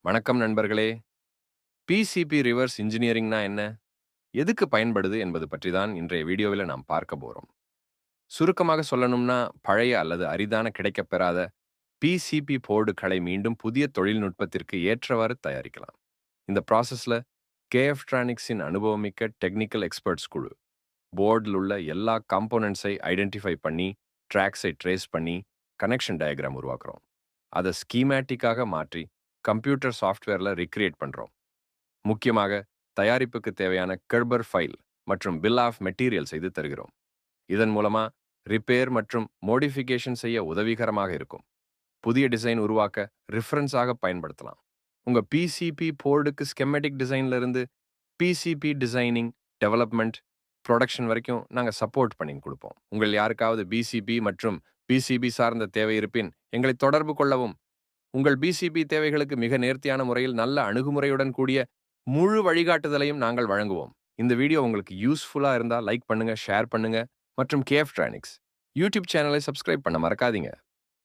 வணக்கம் நண்பர்களே. PCB reverse இன்ஜினியரிங்னா என்ன? எதுக்கு பயன்படுது என்பது பற்றி தான் இன்றைய வீடியோவில் நாம் பார்க்க போறோம். சுருக்கமாக சொல்லணும்னா, பழைய அல்லது அரிதான கிடைக்கப்பெறாத பிசிபி போர்டுகளை மீண்டும் புதிய தொழில்நுட்பத்திற்கு ஏற்றவாறு தயாரிக்கலாம். இந்த ப்ராசஸ்ல கேஎஃப் ட்ரானிக்ஸின் அனுபவமிக்க டெக்னிக்கல் எக்ஸ்பர்ட்ஸ் குழு போர்டில் உள்ள எல்லா காம்போனன்ட்ஸை ஐடென்டிஃபை பண்ணி, ட்ராக்ஸை ட்ரேஸ் பண்ணி, கனெக்ஷன் டயக்ராம் உருவாக்குறோம். அதை ஸ்கீமேட்டிக்காக மாற்றி கம்ப்யூட்டர் சாஃப்ட்வேர்ல ரீக்ரியேட் பண்றோம். முக்கியமாக தயாரிப்புக்கு தேவையான கெர்பர் ஃபைல் மற்றும் பில் ஆஃப் மெட்டீரியல் செய்து தருகிறோம். இதன் மூலமா ரிப்பேர் மற்றும் மோடிஃபிகேஷன் செய்ய உதவிகரமாக இருக்கும். புதிய டிசைன் உருவாக்க ரிஃபரன்ஸாக பயன்படுத்தலாம். உங்க பிசிபி போர்டுக்கு ஸ்கெமெட்டிக் டிசைன்ல இருந்து பிசிபி டிசைனிங், டெவலப்மெண்ட், ப்ரொடக்ஷன் வரைக்கும் நாங்க சப்போர்ட் பண்ணி கொடுப்போம். உங்கள் யாருக்காவது பிசிபி மற்றும் பிசிபி சார்ந்த தேவை இருப்பின் எங்களை தொடர்பு கொள்ளவும். உங்கள் பிசிபி தேவைகளுக்கு மிக நேர்த்தியான முறையில் நல்ல அணுகுமுறையுடன் கூடிய முழு வழிகாட்டுதலையும் நாங்கள் வழங்குவோம். இந்த வீடியோ உங்களுக்கு யூஸ்ஃபுல்லா இருந்தா லைக் பண்ணுங்க, ஷேர் பண்ணுங்க மற்றும் கேஎஃப் ட்ரானிக்ஸ் யூடியூப் சேனலை சப்ஸ்கிரைப் பண்ண மறக்காதீங்க.